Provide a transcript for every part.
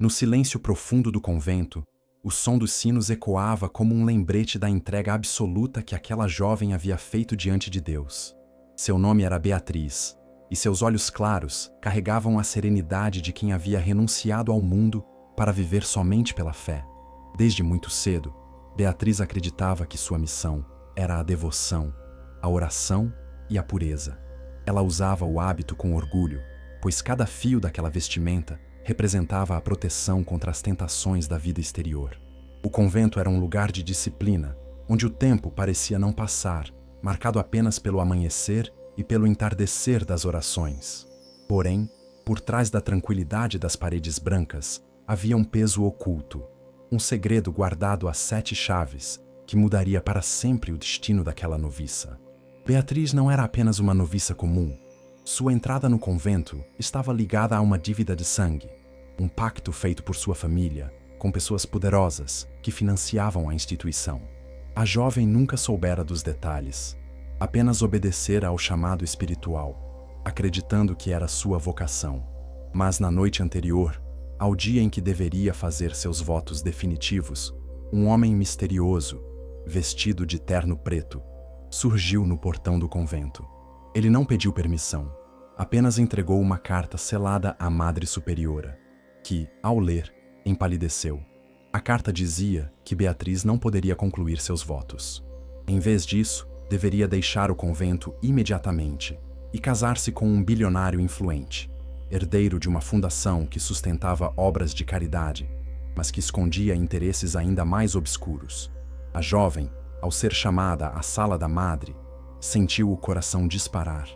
No silêncio profundo do convento, o som dos sinos ecoava como um lembrete da entrega absoluta que aquela jovem havia feito diante de Deus. Seu nome era Beatriz, e seus olhos claros carregavam a serenidade de quem havia renunciado ao mundo para viver somente pela fé. Desde muito cedo, Beatriz acreditava que sua missão era a devoção, a oração e a pureza. Ela usava o hábito com orgulho, pois cada fio daquela vestimenta representava a proteção contra as tentações da vida exterior. O convento era um lugar de disciplina, onde o tempo parecia não passar, marcado apenas pelo amanhecer e pelo entardecer das orações. Porém, por trás da tranquilidade das paredes brancas, havia um peso oculto, um segredo guardado a 7 chaves, que mudaria para sempre o destino daquela noviça. Beatriz não era apenas uma noviça comum. Sua entrada no convento estava ligada a uma dívida de sangue, um pacto feito por sua família, com pessoas poderosas que financiavam a instituição. A jovem nunca soubera dos detalhes, apenas obedecera ao chamado espiritual, acreditando que era sua vocação. Mas na noite anterior, ao dia em que deveria fazer seus votos definitivos, um homem misterioso, vestido de terno preto, surgiu no portão do convento. Ele não pediu permissão, apenas entregou uma carta selada à Madre Superiora, que, ao ler, empalideceu. A carta dizia que Beatriz não poderia concluir seus votos. Em vez disso, deveria deixar o convento imediatamente e casar-se com um bilionário influente, herdeiro de uma fundação que sustentava obras de caridade, mas que escondia interesses ainda mais obscuros. A jovem, ao ser chamada à sala da madre, sentiu o coração disparar.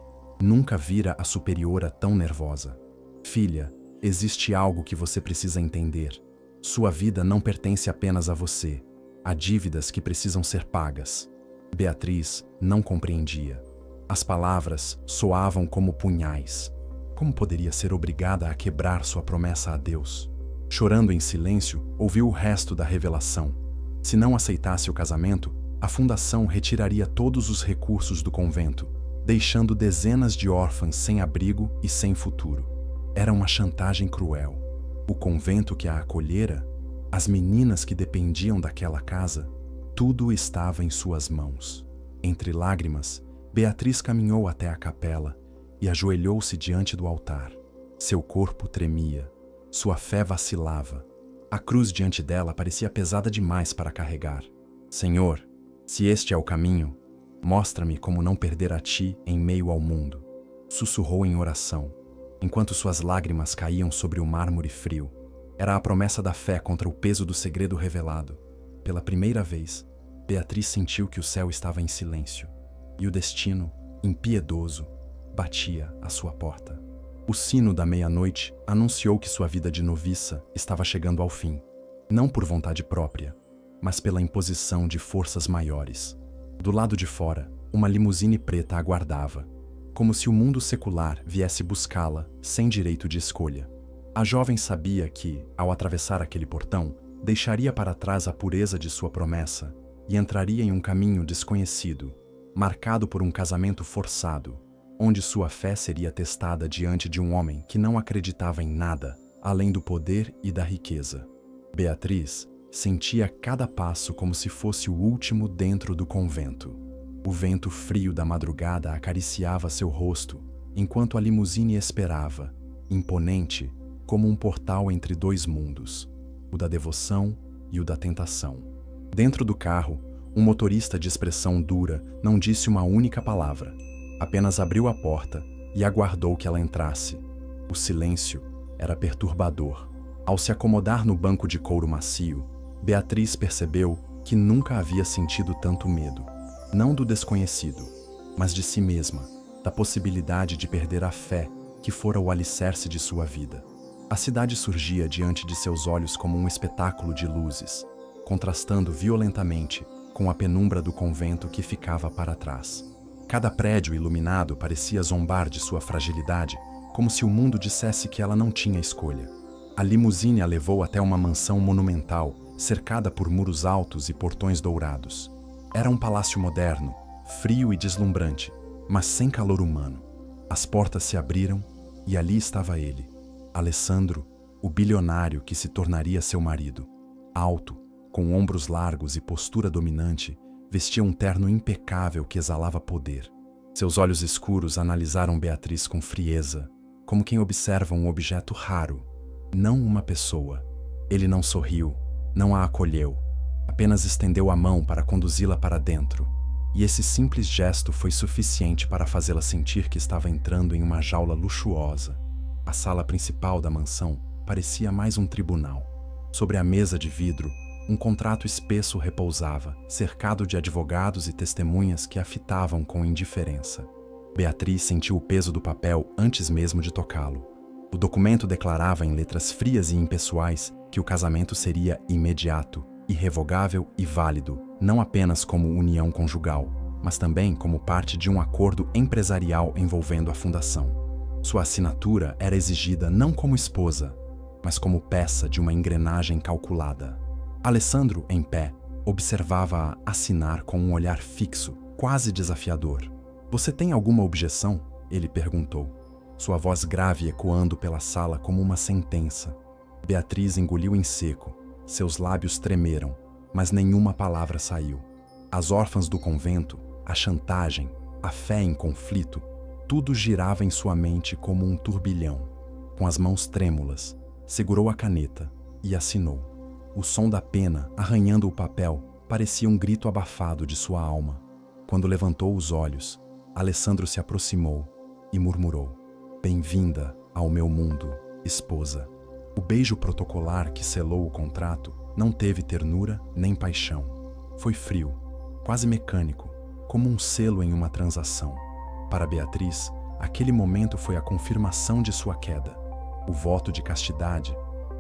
Nunca vira a superiora tão nervosa. Filha, existe algo que você precisa entender. Sua vida não pertence apenas a você. Há dívidas que precisam ser pagas. Beatriz não compreendia. As palavras soavam como punhais. Como poderia ser obrigada a quebrar sua promessa a Deus? Chorando em silêncio, ouviu o resto da revelação. Se não aceitasse o casamento, a fundação retiraria todos os recursos do convento, deixando dezenas de órfãs sem abrigo e sem futuro. Era uma chantagem cruel. O convento que a acolhera, as meninas que dependiam daquela casa, tudo estava em suas mãos. Entre lágrimas, Beatriz caminhou até a capela e ajoelhou-se diante do altar. Seu corpo tremia, sua fé vacilava. A cruz diante dela parecia pesada demais para carregar. Senhor, se este é o caminho, mostra-me como não perder a ti em meio ao mundo. Sussurrou em oração, enquanto suas lágrimas caíam sobre o mármore frio. Era a promessa da fé contra o peso do segredo revelado. Pela primeira vez, Beatriz sentiu que o céu estava em silêncio, e o destino, impiedoso, batia à sua porta. O sino da meia-noite anunciou que sua vida de noviça estava chegando ao fim, não por vontade própria, mas pela imposição de forças maiores. Do lado de fora, uma limusine preta aguardava, como se o mundo secular viesse buscá-la sem direito de escolha. A jovem sabia que, ao atravessar aquele portão, deixaria para trás a pureza de sua promessa e entraria em um caminho desconhecido, marcado por um casamento forçado, onde sua fé seria testada diante de um homem que não acreditava em nada além do poder e da riqueza. Beatriz sentia cada passo como se fosse o último dentro do convento. O vento frio da madrugada acariciava seu rosto, enquanto a limusine esperava, imponente, como um portal entre 2 mundos, o da devoção e o da tentação. Dentro do carro, um motorista de expressão dura não disse uma única palavra. Apenas abriu a porta e aguardou que ela entrasse. O silêncio era perturbador. Ao se acomodar no banco de couro macio, Beatriz percebeu que nunca havia sentido tanto medo. Não do desconhecido, mas de si mesma, da possibilidade de perder a fé que fora o alicerce de sua vida. A cidade surgia diante de seus olhos como um espetáculo de luzes, contrastando violentamente com a penumbra do convento que ficava para trás. Cada prédio iluminado parecia zombar de sua fragilidade, como se o mundo dissesse que ela não tinha escolha. A limusine a levou até uma mansão monumental, cercada por muros altos e portões dourados. Era um palácio moderno, frio e deslumbrante, mas sem calor humano. As portas se abriram e ali estava ele, Alessandro, o bilionário que se tornaria seu marido. Alto, com ombros largos e postura dominante, vestia um terno impecável que exalava poder. Seus olhos escuros analisaram Beatriz com frieza, como quem observa um objeto raro, não uma pessoa. Ele não sorriu, não a acolheu, apenas estendeu a mão para conduzi-la para dentro. E esse simples gesto foi suficiente para fazê-la sentir que estava entrando em uma jaula luxuosa. A sala principal da mansão parecia mais um tribunal. Sobre a mesa de vidro, um contrato espesso repousava, cercado de advogados e testemunhas que a fitavam com indiferença. Beatriz sentiu o peso do papel antes mesmo de tocá-lo. O documento declarava em letras frias e impessoais que o casamento seria imediato, irrevogável e válido, não apenas como união conjugal, mas também como parte de um acordo empresarial envolvendo a fundação. Sua assinatura era exigida não como esposa, mas como peça de uma engrenagem calculada. Alessandro, em pé, observava-a assinar com um olhar fixo, quase desafiador. "Você tem alguma objeção?" ele perguntou, sua voz grave ecoando pela sala como uma sentença. Beatriz engoliu em seco. Seus lábios tremeram, mas nenhuma palavra saiu. As órfãs do convento, a chantagem, a fé em conflito, tudo girava em sua mente como um turbilhão. Com as mãos trêmulas, segurou a caneta e assinou. O som da pena, arranhando o papel, parecia um grito abafado de sua alma. Quando levantou os olhos, Alessandro se aproximou e murmurou: "Bem-vinda ao meu mundo, esposa." O beijo protocolar que selou o contrato não teve ternura nem paixão. Foi frio, quase mecânico, como um selo em uma transação. Para Beatriz, aquele momento foi a confirmação de sua queda. O voto de castidade,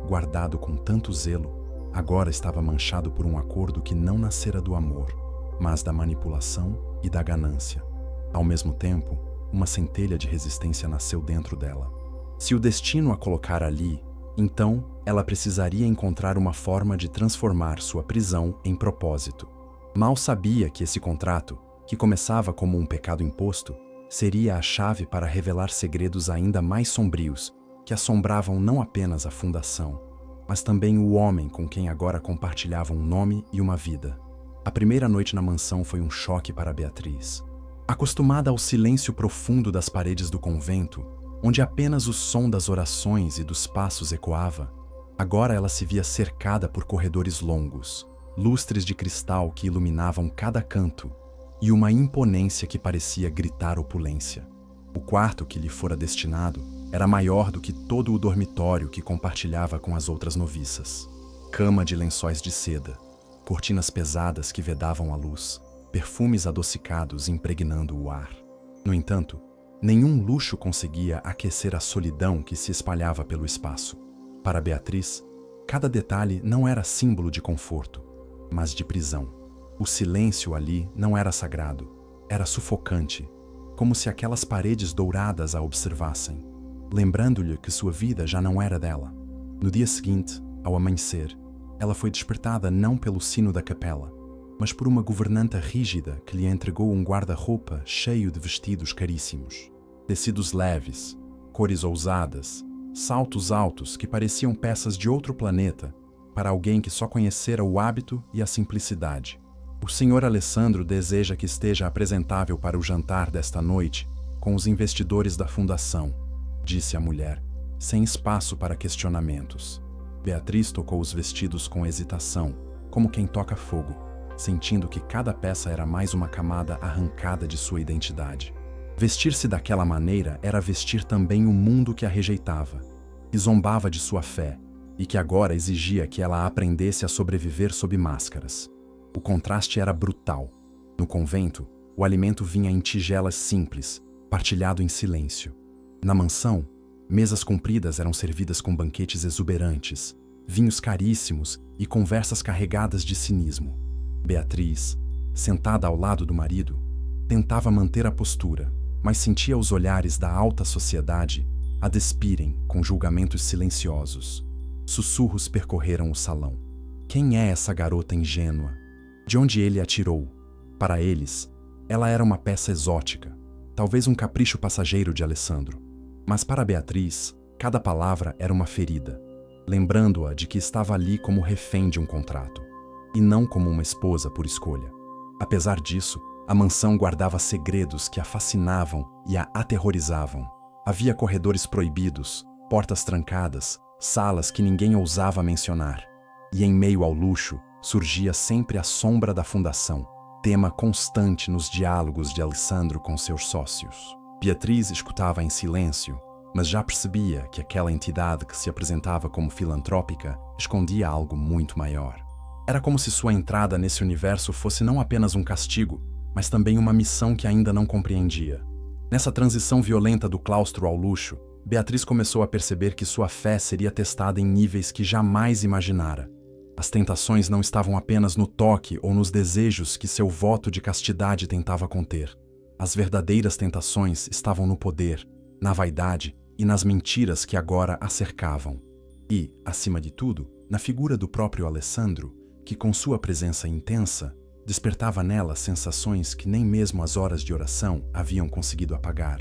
guardado com tanto zelo, agora estava manchado por um acordo que não nascera do amor, mas da manipulação e da ganância. Ao mesmo tempo, uma centelha de resistência nasceu dentro dela. Se o destino a colocara ali, então ela precisaria encontrar uma forma de transformar sua prisão em propósito. Mal sabia que esse contrato, que começava como um pecado imposto, seria a chave para revelar segredos ainda mais sombrios, que assombravam não apenas a fundação, mas também o homem com quem agora compartilhava um nome e uma vida. A primeira noite na mansão foi um choque para Beatriz. Acostumada ao silêncio profundo das paredes do convento, onde apenas o som das orações e dos passos ecoava, agora ela se via cercada por corredores longos, lustres de cristal que iluminavam cada canto e uma imponência que parecia gritar opulência. O quarto que lhe fora destinado era maior do que todo o dormitório que compartilhava com as outras noviças. Cama de lençóis de seda, cortinas pesadas que vedavam a luz, perfumes adocicados impregnando o ar. No entanto, nenhum luxo conseguia aquecer a solidão que se espalhava pelo espaço. Para Beatriz, cada detalhe não era símbolo de conforto, mas de prisão. O silêncio ali não era sagrado, era sufocante, como se aquelas paredes douradas a observassem, lembrando-lhe que sua vida já não era dela. No dia seguinte, ao amanhecer, ela foi despertada não pelo sino da capela, mas por uma governanta rígida que lhe entregou um guarda-roupa cheio de vestidos caríssimos. Tecidos leves, cores ousadas, saltos altos que pareciam peças de outro planeta para alguém que só conhecera o hábito e a simplicidade. "O Sr. Alessandro deseja que esteja apresentável para o jantar desta noite com os investidores da fundação", disse a mulher, sem espaço para questionamentos. Beatriz tocou os vestidos com hesitação, como quem toca fogo, sentindo que cada peça era mais uma camada arrancada de sua identidade. Vestir-se daquela maneira era vestir também o mundo que a rejeitava, que zombava de sua fé e que agora exigia que ela aprendesse a sobreviver sob máscaras. O contraste era brutal. No convento, o alimento vinha em tigelas simples, partilhado em silêncio. Na mansão, mesas compridas eram servidas com banquetes exuberantes, vinhos caríssimos e conversas carregadas de cinismo. Beatriz, sentada ao lado do marido, tentava manter a postura, mas sentia os olhares da alta sociedade a despirem com julgamentos silenciosos. Sussurros percorreram o salão. Quem é essa garota ingênua? De onde ele a tirou? Para eles, ela era uma peça exótica, talvez um capricho passageiro de Alessandro. Mas para Beatriz, cada palavra era uma ferida. lembrando-a de que estava ali como refém de um contrato, e não como uma esposa por escolha. Apesar disso, a mansão guardava segredos que a fascinavam e a aterrorizavam. Havia corredores proibidos, portas trancadas, salas que ninguém ousava mencionar. E em meio ao luxo, surgia sempre a sombra da fundação, tema constante nos diálogos de Alessandro com seus sócios. Beatriz escutava em silêncio, mas já percebia que aquela entidade que se apresentava como filantrópica escondia algo muito maior. Era como se sua entrada nesse universo fosse não apenas um castigo, mas também uma missão que ainda não compreendia. Nessa transição violenta do claustro ao luxo, Beatriz começou a perceber que sua fé seria testada em níveis que jamais imaginara. As tentações não estavam apenas no toque ou nos desejos que seu voto de castidade tentava conter. As verdadeiras tentações estavam no poder, na vaidade e nas mentiras que agora a cercavam. E, acima de tudo, na figura do próprio Alessandro, que com sua presença intensa, despertava nela sensações que nem mesmo as horas de oração haviam conseguido apagar.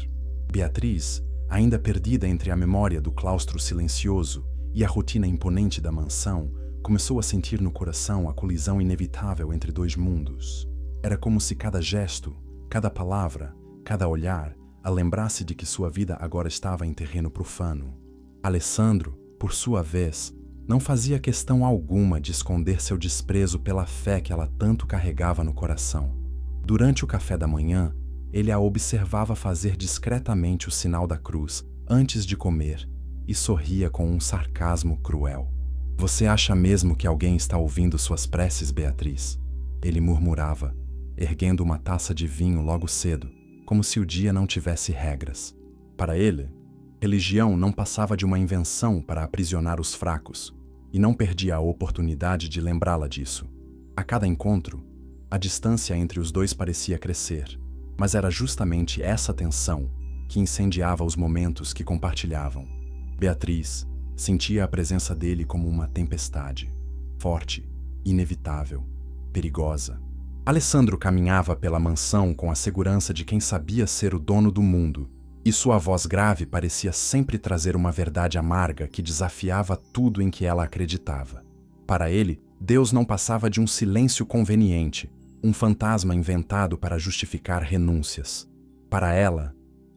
Beatriz, ainda perdida entre a memória do claustro silencioso e a rotina imponente da mansão, começou a sentir no coração a colisão inevitável entre dois mundos. Era como se cada gesto, cada palavra, cada olhar a lembrasse de que sua vida agora estava em terreno profano. Alessandro, por sua vez, não fazia questão alguma de esconder seu desprezo pela fé que ela tanto carregava no coração. Durante o café da manhã, ele a observava fazer discretamente o sinal da cruz antes de comer e sorria com um sarcasmo cruel. "Você acha mesmo que alguém está ouvindo suas preces, Beatriz?" Ele murmurava, erguendo uma taça de vinho logo cedo, como se o dia não tivesse regras. Para ele, religião não passava de uma invenção para aprisionar os fracos, e não perdia a oportunidade de lembrá-la disso. A cada encontro, a distância entre os dois parecia crescer, mas era justamente essa tensão que incendiava os momentos que compartilhavam. Beatriz sentia a presença dele como uma tempestade, forte, inevitável, perigosa. Alessandro caminhava pela mansão com a segurança de quem sabia ser o dono do mundo, e sua voz grave parecia sempre trazer uma verdade amarga que desafiava tudo em que ela acreditava. Para ele, Deus não passava de um silêncio conveniente, um fantasma inventado para justificar renúncias. Para ela,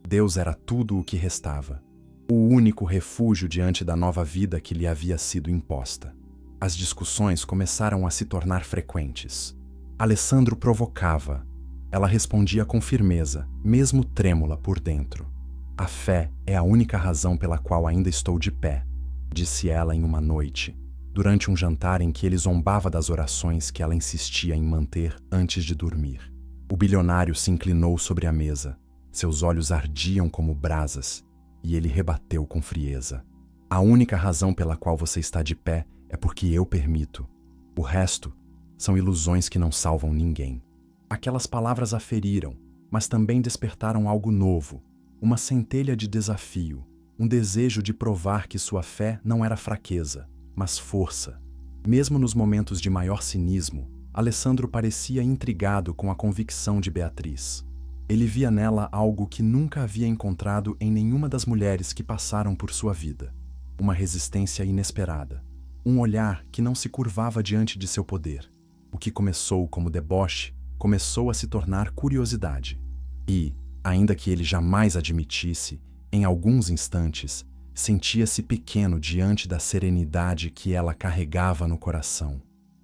Deus era tudo o que restava, o único refúgio diante da nova vida que lhe havia sido imposta. As discussões começaram a se tornar frequentes. Alessandro provocava. Ela respondia com firmeza, mesmo trêmula por dentro. "A fé é a única razão pela qual ainda estou de pé", disse ela em uma noite, durante um jantar em que ele zombava das orações que ela insistia em manter antes de dormir. O bilionário se inclinou sobre a mesa. Seus olhos ardiam como brasas, e ele rebateu com frieza: "A única razão pela qual você está de pé é porque eu permito. O resto são ilusões que não salvam ninguém." Aquelas palavras a feriram, mas também despertaram algo novo, uma centelha de desafio, um desejo de provar que sua fé não era fraqueza, mas força. Mesmo nos momentos de maior cinismo, Alessandro parecia intrigado com a convicção de Beatriz. Ele via nela algo que nunca havia encontrado em nenhuma das mulheres que passaram por sua vida: uma resistência inesperada, um olhar que não se curvava diante de seu poder. O que começou como deboche começou a se tornar curiosidade. E, ainda que ele jamais admitisse, em alguns instantes, sentia-se pequeno diante da serenidade que ela carregava no coração.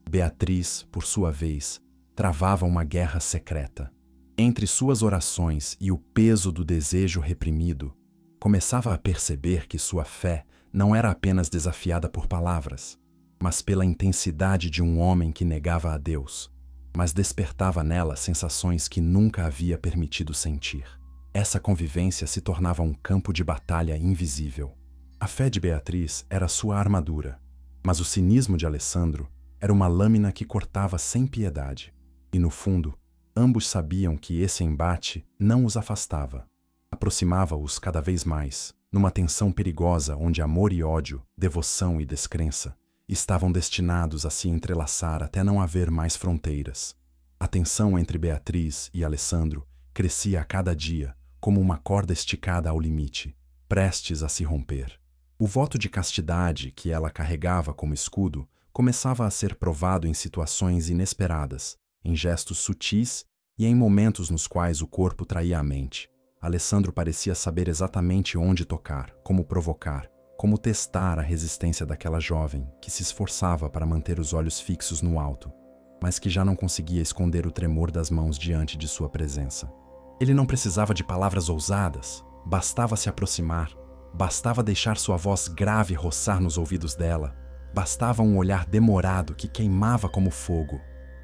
Beatriz, por sua vez, travava uma guerra secreta. Entre suas orações e o peso do desejo reprimido, começava a perceber que sua fé não era apenas desafiada por palavras, mas pela intensidade de um homem que negava a Deus, mas despertava nela sensações que nunca havia permitido sentir. Essa convivência se tornava um campo de batalha invisível. A fé de Beatriz era sua armadura, mas o cinismo de Alessandro era uma lâmina que cortava sem piedade. E no fundo, ambos sabiam que esse embate não os afastava. Aproximava-os cada vez mais, numa tensão perigosa onde amor e ódio, devoção e descrença estavam destinados a se entrelaçar até não haver mais fronteiras. A tensão entre Beatriz e Alessandro crescia a cada dia, como uma corda esticada ao limite, prestes a se romper. O voto de castidade que ela carregava como escudo começava a ser provado em situações inesperadas, em gestos sutis e em momentos nos quais o corpo traía a mente. Alessandro parecia saber exatamente onde tocar, como provocar, como testar a resistência daquela jovem que se esforçava para manter os olhos fixos no alto, mas que já não conseguia esconder o tremor das mãos diante de sua presença. Ele não precisava de palavras ousadas, bastava se aproximar, bastava deixar sua voz grave roçar nos ouvidos dela, bastava um olhar demorado que queimava como fogo.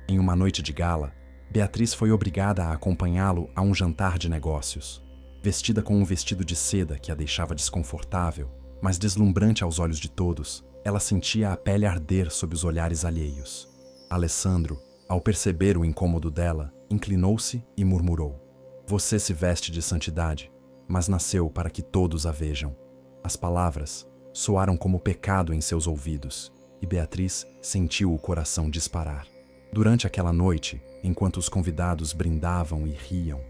Em uma noite de gala, Beatriz foi obrigada a acompanhá-lo a um jantar de negócios. Vestida com um vestido de seda que a deixava desconfortável, mas deslumbrante aos olhos de todos, ela sentia a pele arder sob os olhares alheios. Alessandro, ao perceber o incômodo dela, inclinou-se e murmurou: "Você se veste de santidade, mas nasceu para que todos a vejam." As palavras soaram como pecado em seus ouvidos, e Beatriz sentiu o coração disparar. Durante aquela noite, enquanto os convidados brindavam e riam,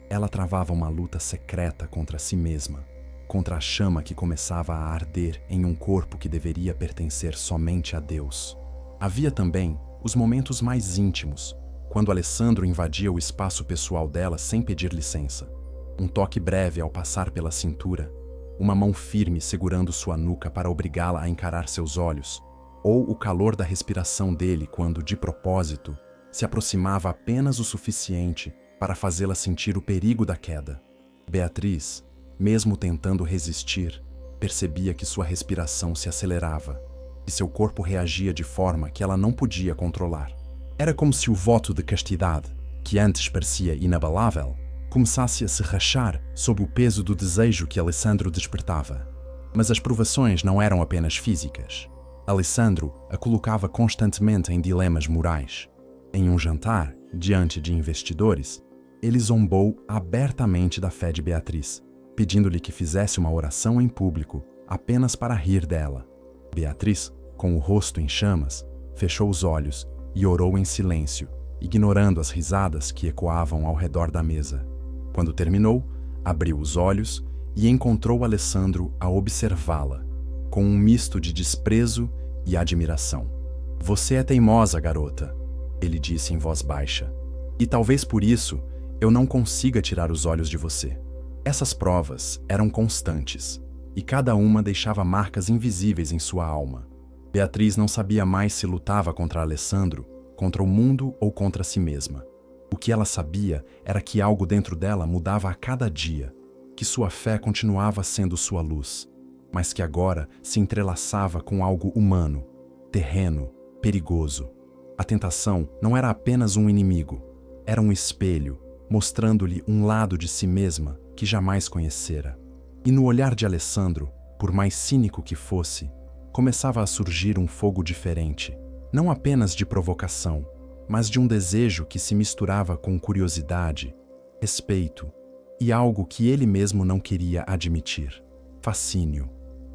ela travava uma luta secreta contra si mesma, contra a chama que começava a arder em um corpo que deveria pertencer somente a Deus. Havia também os momentos mais íntimos, quando Alessandro invadia o espaço pessoal dela sem pedir licença. Um toque breve ao passar pela cintura, uma mão firme segurando sua nuca para obrigá-la a encarar seus olhos, ou o calor da respiração dele quando, de propósito, se aproximava apenas o suficiente para fazê-la sentir o perigo da queda. Beatriz, mesmo tentando resistir, percebia que sua respiração se acelerava e seu corpo reagia de forma que ela não podia controlar. Era como se o voto de castidade, que antes parecia inabalável, começasse a se rachar sob o peso do desejo que Alessandro despertava. Mas as provações não eram apenas físicas. Alessandro a colocava constantemente em dilemas morais. Em um jantar, diante de investidores, ele zombou abertamente da fé de Beatriz, pedindo-lhe que fizesse uma oração em público, apenas para rir dela. Beatriz, com o rosto em chamas, fechou os olhos e orou em silêncio, ignorando as risadas que ecoavam ao redor da mesa. Quando terminou, abriu os olhos e encontrou Alessandro a observá-la, com um misto de desprezo e admiração. "Você é teimosa, garota", ele disse em voz baixa, "e talvez por isso eu não consiga tirar os olhos de você." Essas provas eram constantes, e cada uma deixava marcas invisíveis em sua alma. Beatriz não sabia mais se lutava contra Alessandro, contra o mundo ou contra si mesma. O que ela sabia era que algo dentro dela mudava a cada dia, que sua fé continuava sendo sua luz, mas que agora se entrelaçava com algo humano, terreno, perigoso. A tentação não era apenas um inimigo, era um espelho, mostrando-lhe um lado de si mesma que jamais conhecera. E no olhar de Alessandro, por mais cínico que fosse, começava a surgir um fogo diferente, não apenas de provocação, mas de um desejo que se misturava com curiosidade, respeito e algo que ele mesmo não queria admitir: fascínio.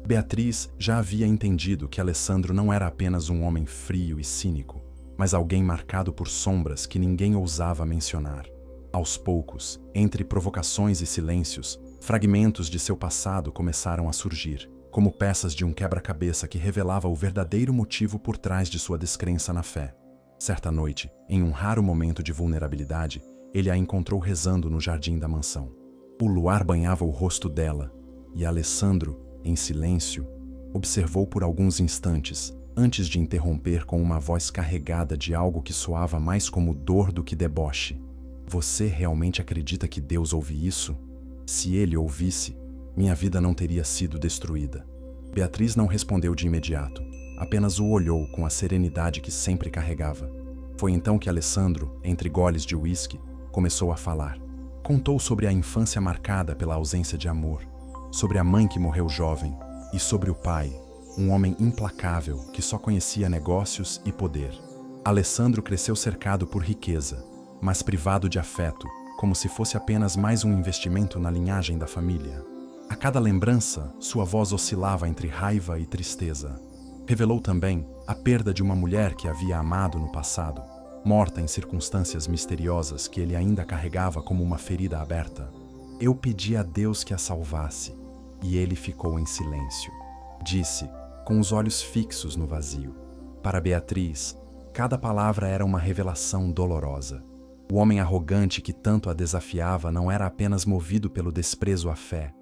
Beatriz já havia entendido que Alessandro não era apenas um homem frio e cínico, mas alguém marcado por sombras que ninguém ousava mencionar. Aos poucos, entre provocações e silêncios, fragmentos de seu passado começaram a surgir, como peças de um quebra-cabeça que revelava o verdadeiro motivo por trás de sua descrença na fé. Certa noite, em um raro momento de vulnerabilidade, ele a encontrou rezando no jardim da mansão. O luar banhava o rosto dela, e Alessandro, em silêncio, observou por alguns instantes, antes de interromper com uma voz carregada de algo que soava mais como dor do que deboche: "Você realmente acredita que Deus ouve isso? Se ele ouvisse, minha vida não teria sido destruída." Beatriz não respondeu de imediato, apenas o olhou com a serenidade que sempre carregava. Foi então que Alessandro, entre goles de uísque, começou a falar. Contou sobre a infância marcada pela ausência de amor, sobre a mãe que morreu jovem e sobre o pai, um homem implacável que só conhecia negócios e poder. Alessandro cresceu cercado por riqueza, mas privado de afeto, como se fosse apenas mais um investimento na linhagem da família. A cada lembrança, sua voz oscilava entre raiva e tristeza. Revelou também a perda de uma mulher que havia amado no passado, morta em circunstâncias misteriosas que ele ainda carregava como uma ferida aberta. "Eu pedi a Deus que a salvasse, e ele ficou em silêncio." disse, com os olhos fixos no vazio. Para Beatriz, cada palavra era uma revelação dolorosa. O homem arrogante que tanto a desafiava não era apenas movido pelo desprezo à fé,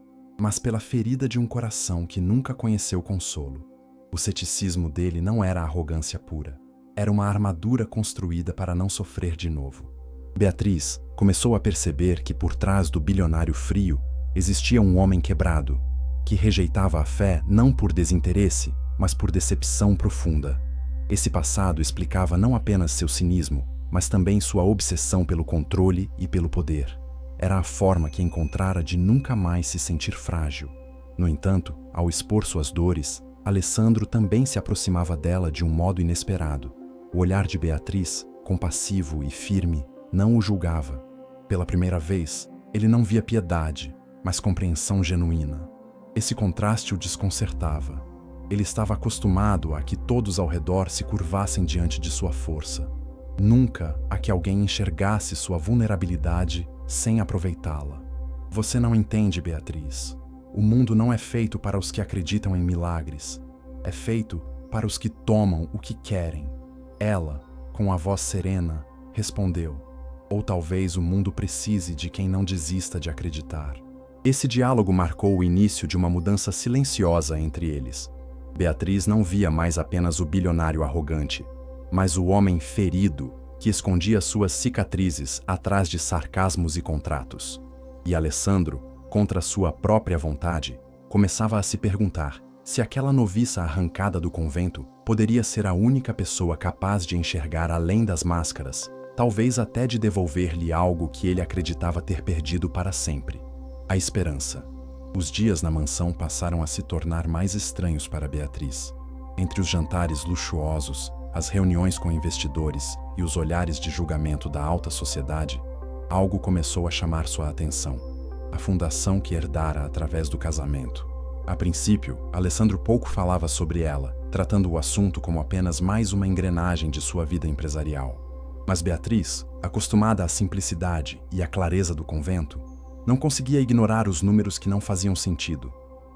mas pela ferida de um coração que nunca conheceu consolo. O ceticismo dele não era arrogância pura. Era uma armadura construída para não sofrer de novo. Beatriz começou a perceber que por trás do bilionário frio existia um homem quebrado, que rejeitava a fé não por desinteresse, mas por decepção profunda. Esse passado explicava não apenas seu cinismo, mas também sua obsessão pelo controle e pelo poder. Era a forma que encontrara de nunca mais se sentir frágil. No entanto, ao expor suas dores, Alessandro também se aproximava dela de um modo inesperado. O olhar de Beatriz, compassivo e firme, não o julgava. Pela primeira vez, ele não via piedade, mas compreensão genuína. Esse contraste o desconcertava. Ele estava acostumado a que todos ao redor se curvassem diante de sua força. Nunca a que alguém enxergasse sua vulnerabilidade sem aproveitá-la. Você não entende, Beatriz. O mundo não é feito para os que acreditam em milagres. É feito para os que tomam o que querem. Ela, com a voz serena, respondeu: ou talvez o mundo precise de quem não desista de acreditar. Esse diálogo marcou o início de uma mudança silenciosa entre eles. Beatriz não via mais apenas o bilionário arrogante, mas o homem ferido que escondia suas cicatrizes atrás de sarcasmos e contratos. E Alessandro, contra sua própria vontade, começava a se perguntar se aquela noviça arrancada do convento poderia ser a única pessoa capaz de enxergar além das máscaras, talvez até de devolver-lhe algo que ele acreditava ter perdido para sempre: a esperança. Os dias na mansão passaram a se tornar mais estranhos para Beatriz. Entre os jantares luxuosos, as reuniões com investidores e os olhares de julgamento da alta sociedade, algo começou a chamar sua atenção: a fundação que herdara através do casamento. A princípio, Alessandro pouco falava sobre ela, tratando o assunto como apenas mais uma engrenagem de sua vida empresarial. Mas Beatriz, acostumada à simplicidade e à clareza do convento, não conseguia ignorar os números que não faziam sentido,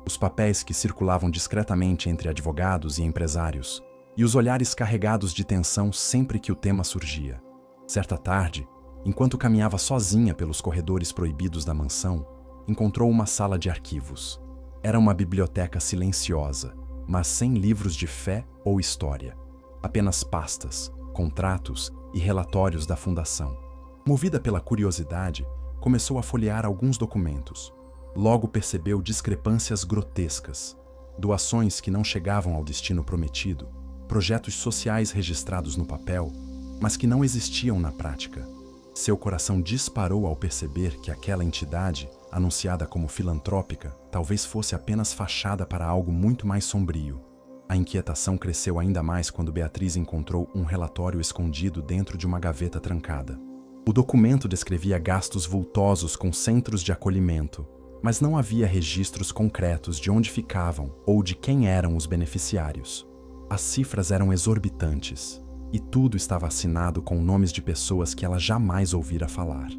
os papéis que circulavam discretamente entre advogados e empresários, e os olhares carregados de tensão sempre que o tema surgia. Certa tarde, enquanto caminhava sozinha pelos corredores proibidos da mansão, encontrou uma sala de arquivos. Era uma biblioteca silenciosa, mas sem livros de fé ou história. Apenas pastas, contratos e relatórios da fundação. Movida pela curiosidade, começou a folhear alguns documentos. Logo percebeu discrepâncias grotescas, doações que não chegavam ao destino prometido, projetos sociais registrados no papel, mas que não existiam na prática. Seu coração disparou ao perceber que aquela entidade, anunciada como filantrópica, talvez fosse apenas fachada para algo muito mais sombrio. A inquietação cresceu ainda mais quando Beatriz encontrou um relatório escondido dentro de uma gaveta trancada. O documento descrevia gastos vultosos com centros de acolhimento, mas não havia registros concretos de onde ficavam ou de quem eram os beneficiários. As cifras eram exorbitantes, e tudo estava assinado com nomes de pessoas que ela jamais ouvira falar.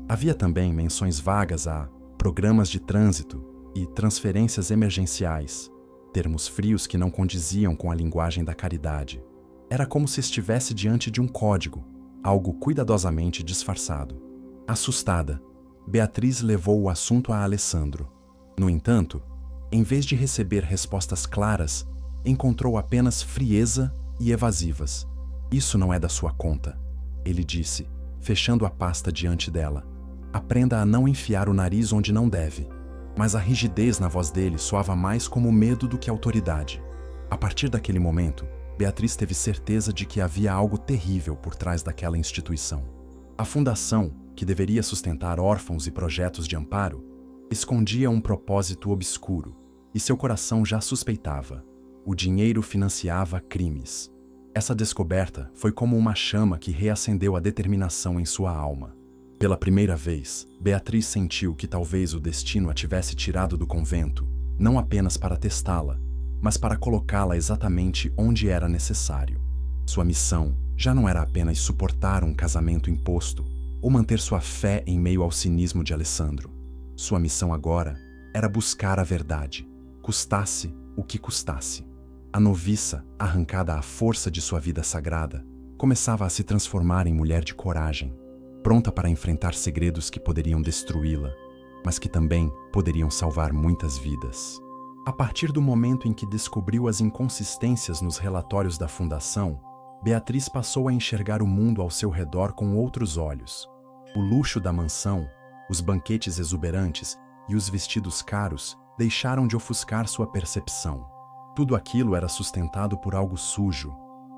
Havia também menções vagas a programas de trânsito e transferências emergenciais, termos frios que não condiziam com a linguagem da caridade. Era como se estivesse diante de um código, algo cuidadosamente disfarçado. Assustada, Beatriz levou o assunto a Alessandro. No entanto, em vez de receber respostas claras, encontrou apenas frieza e evasivas. Isso não é da sua conta, ele disse, fechando a pasta diante dela. Aprenda a não enfiar o nariz onde não deve. Mas a rigidez na voz dele soava mais como medo do que autoridade. A partir daquele momento, Beatriz teve certeza de que havia algo terrível por trás daquela instituição. A fundação, que deveria sustentar órfãos e projetos de amparo, escondia um propósito obscuro, e seu coração já suspeitava. O dinheiro financiava crimes. Essa descoberta foi como uma chama que reacendeu a determinação em sua alma. Pela primeira vez, Beatriz sentiu que talvez o destino a tivesse tirado do convento, não apenas para testá-la, mas para colocá-la exatamente onde era necessário. Sua missão já não era apenas suportar um casamento imposto ou manter sua fé em meio ao cinismo de Alessandro. Sua missão agora era buscar a verdade, custasse o que custasse. A noviça, arrancada à força de sua vida sagrada, começava a se transformar em mulher de coragem, pronta para enfrentar segredos que poderiam destruí-la, mas que também poderiam salvar muitas vidas. A partir do momento em que descobriu as inconsistências nos relatórios da fundação, Beatriz passou a enxergar o mundo ao seu redor com outros olhos. O luxo da mansão, os banquetes exuberantes e os vestidos caros deixaram de ofuscar sua percepção. Tudo aquilo era sustentado por algo sujo,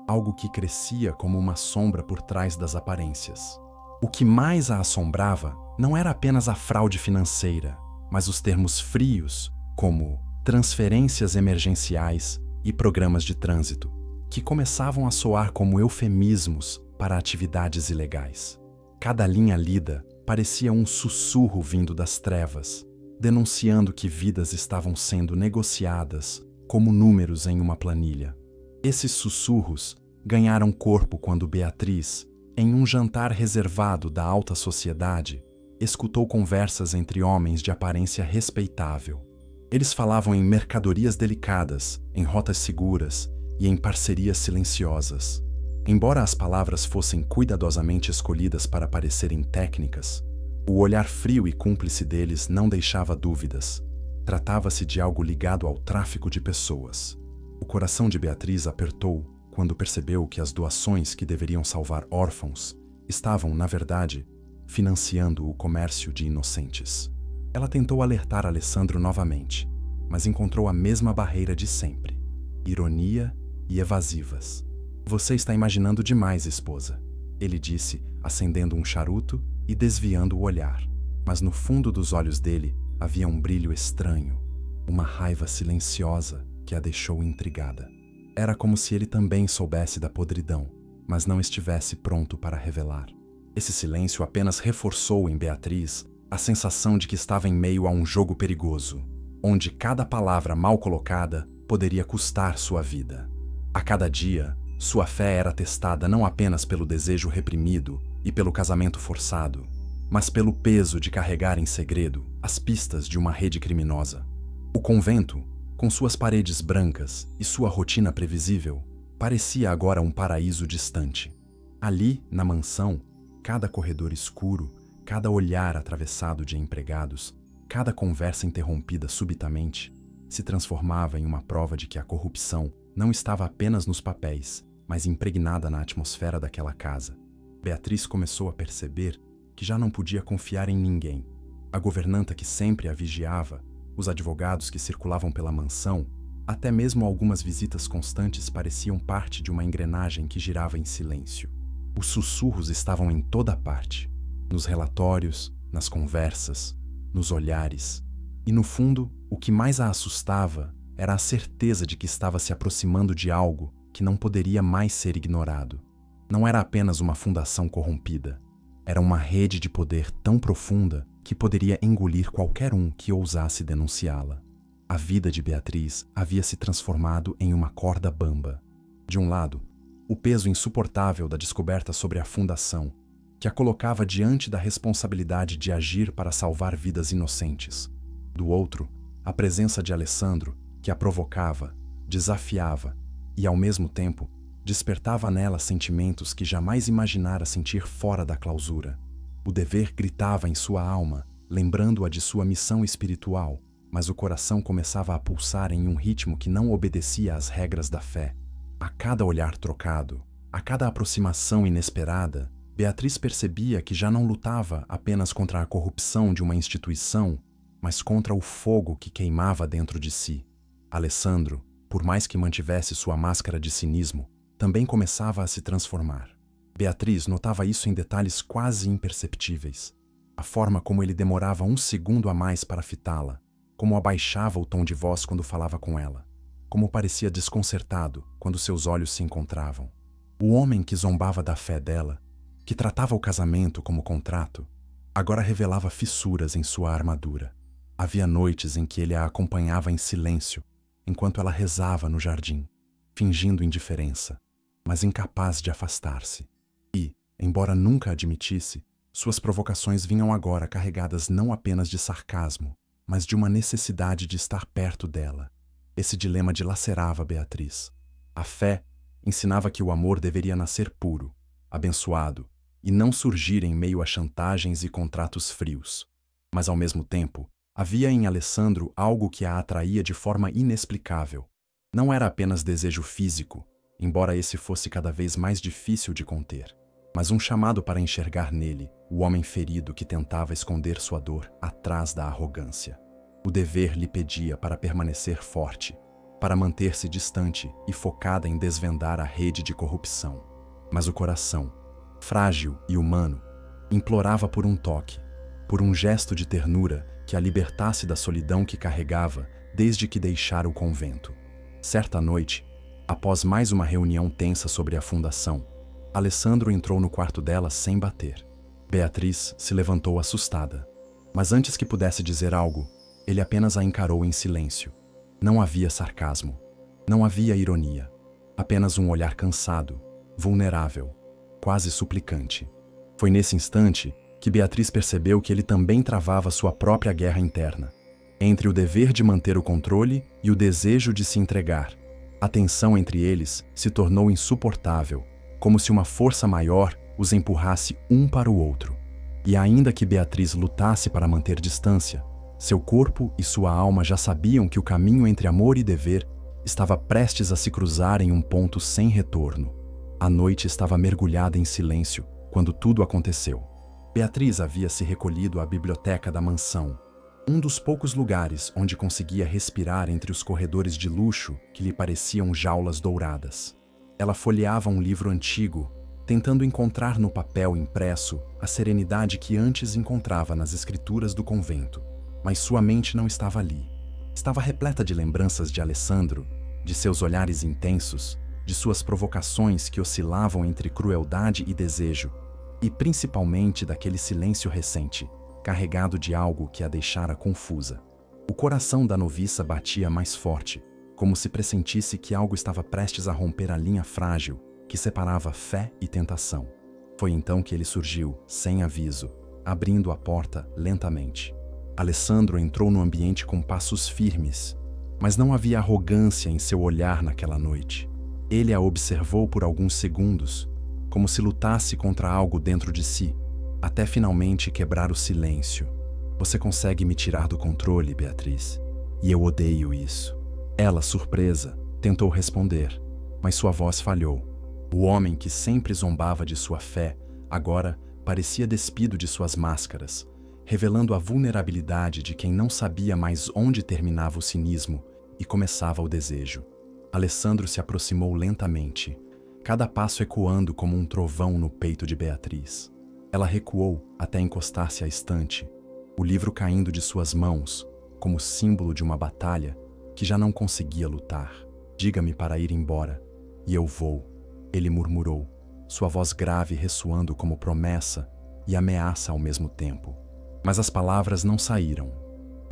algo que crescia como uma sombra por trás das aparências. O que mais a assombrava não era apenas a fraude financeira, mas os termos frios, como transferências emergenciais e programas de trânsito, que começavam a soar como eufemismos para atividades ilegais. Cada linha lida parecia um sussurro vindo das trevas, denunciando que vidas estavam sendo negociadas como números em uma planilha. Esses sussurros ganharam corpo quando Beatriz, em um jantar reservado da alta sociedade, escutou conversas entre homens de aparência respeitável. Eles falavam em mercadorias delicadas, em rotas seguras e em parcerias silenciosas. Embora as palavras fossem cuidadosamente escolhidas para parecerem técnicas, o olhar frio e cúmplice deles não deixava dúvidas. Tratava-se de algo ligado ao tráfico de pessoas. O coração de Beatriz apertou quando percebeu que as doações que deveriam salvar órfãos estavam, na verdade, financiando o comércio de inocentes. Ela tentou alertar Alessandro novamente, mas encontrou a mesma barreira de sempre: ironia e evasivas. "Você está imaginando demais, esposa", ele disse, acendendo um charuto e desviando o olhar. Mas no fundo dos olhos dele havia um brilho estranho, uma raiva silenciosa que a deixou intrigada. Era como se ele também soubesse da podridão, mas não estivesse pronto para revelar. Esse silêncio apenas reforçou em Beatriz a sensação de que estava em meio a um jogo perigoso, onde cada palavra mal colocada poderia custar sua vida. A cada dia, sua fé era testada não apenas pelo desejo reprimido e pelo casamento forçado, mas pelo peso de carregar em segredo as pistas de uma rede criminosa. O convento, com suas paredes brancas e sua rotina previsível, parecia agora um paraíso distante. Ali, na mansão, cada corredor escuro, cada olhar atravessado de empregados, cada conversa interrompida subitamente, se transformava em uma prova de que a corrupção não estava apenas nos papéis, mas impregnada na atmosfera daquela casa. Beatriz começou a perceber que já não podia confiar em ninguém. A governanta que sempre a vigiava, os advogados que circulavam pela mansão, até mesmo algumas visitas constantes pareciam parte de uma engrenagem que girava em silêncio. Os sussurros estavam em toda parte, nos relatórios, nas conversas, nos olhares. E no fundo, o que mais a assustava era a certeza de que estava se aproximando de algo que não poderia mais ser ignorado. Não era apenas uma fundação corrompida. Era uma rede de poder tão profunda que poderia engolir qualquer um que ousasse denunciá-la. A vida de Beatriz havia se transformado em uma corda bamba. De um lado, o peso insuportável da descoberta sobre a fundação, que a colocava diante da responsabilidade de agir para salvar vidas inocentes. Do outro, a presença de Alessandro, que a provocava, desafiava e, ao mesmo tempo, despertava nela sentimentos que jamais imaginara sentir fora da clausura. O dever gritava em sua alma, lembrando-a de sua missão espiritual, mas o coração começava a pulsar em um ritmo que não obedecia às regras da fé. A cada olhar trocado, a cada aproximação inesperada, Beatriz percebia que já não lutava apenas contra a corrupção de uma instituição, mas contra o fogo que queimava dentro de si. Alessandro, por mais que mantivesse sua máscara de cinismo, também começava a se transformar. Beatriz notava isso em detalhes quase imperceptíveis. A forma como ele demorava um segundo a mais para fitá-la, como abaixava o tom de voz quando falava com ela, como parecia desconcertado quando seus olhos se encontravam. O homem que zombava da fé dela, que tratava o casamento como contrato, agora revelava fissuras em sua armadura. Havia noites em que ele a acompanhava em silêncio, enquanto ela rezava no jardim, fingindo indiferença, mas incapaz de afastar-se. E, embora nunca admitisse, suas provocações vinham agora carregadas não apenas de sarcasmo, mas de uma necessidade de estar perto dela. Esse dilema dilacerava Beatriz. A fé ensinava que o amor deveria nascer puro, abençoado, e não surgir em meio a chantagens e contratos frios. Mas, ao mesmo tempo, havia em Alessandro algo que a atraía de forma inexplicável. Não era apenas desejo físico, embora esse fosse cada vez mais difícil de conter, mas um chamado para enxergar nele o homem ferido que tentava esconder sua dor atrás da arrogância. O dever lhe pedia para permanecer forte, para manter-se distante e focada em desvendar a rede de corrupção. Mas o coração, frágil e humano, implorava por um toque, por um gesto de ternura que a libertasse da solidão que carregava desde que deixara o convento. Certa noite, após mais uma reunião tensa sobre a fundação, Alessandro entrou no quarto dela sem bater. Beatriz se levantou assustada, mas antes que pudesse dizer algo, ele apenas a encarou em silêncio. Não havia sarcasmo, não havia ironia, apenas um olhar cansado, vulnerável, quase suplicante. Foi nesse instante que Beatriz percebeu que ele também travava sua própria guerra interna, entre o dever de manter o controle e o desejo de se entregar. A tensão entre eles se tornou insuportável, como se uma força maior os empurrasse um para o outro. E ainda que Beatriz lutasse para manter distância, seu corpo e sua alma já sabiam que o caminho entre amor e dever estava prestes a se cruzar em um ponto sem retorno. A noite estava mergulhada em silêncio quando tudo aconteceu. Beatriz havia se recolhido à biblioteca da mansão, um dos poucos lugares onde conseguia respirar entre os corredores de luxo que lhe pareciam jaulas douradas. Ela folheava um livro antigo, tentando encontrar no papel impresso a serenidade que antes encontrava nas escrituras do convento. Mas sua mente não estava ali. Estava repleta de lembranças de Alessandro, de seus olhares intensos, de suas provocações que oscilavam entre crueldade e desejo, e principalmente daquele silêncio recente, carregado de algo que a deixara confusa. O coração da noviça batia mais forte, como se pressentisse que algo estava prestes a romper a linha frágil que separava fé e tentação. Foi então que ele surgiu, sem aviso, abrindo a porta lentamente. Alessandro entrou no ambiente com passos firmes, mas não havia arrogância em seu olhar naquela noite. Ele a observou por alguns segundos, como se lutasse contra algo dentro de si, até finalmente quebrar o silêncio. Você consegue me tirar do controle, Beatriz? E eu odeio isso. Ela, surpresa, tentou responder, mas sua voz falhou. O homem que sempre zombava de sua fé, agora parecia despido de suas máscaras, revelando a vulnerabilidade de quem não sabia mais onde terminava o cinismo e começava o desejo. Alessandro se aproximou lentamente, cada passo ecoando como um trovão no peito de Beatriz. Ela recuou até encostar-se à estante, o livro caindo de suas mãos, como símbolo de uma batalha que já não conseguia lutar. Diga-me para ir embora, e eu vou, ele murmurou, sua voz grave ressoando como promessa e ameaça ao mesmo tempo. Mas as palavras não saíram.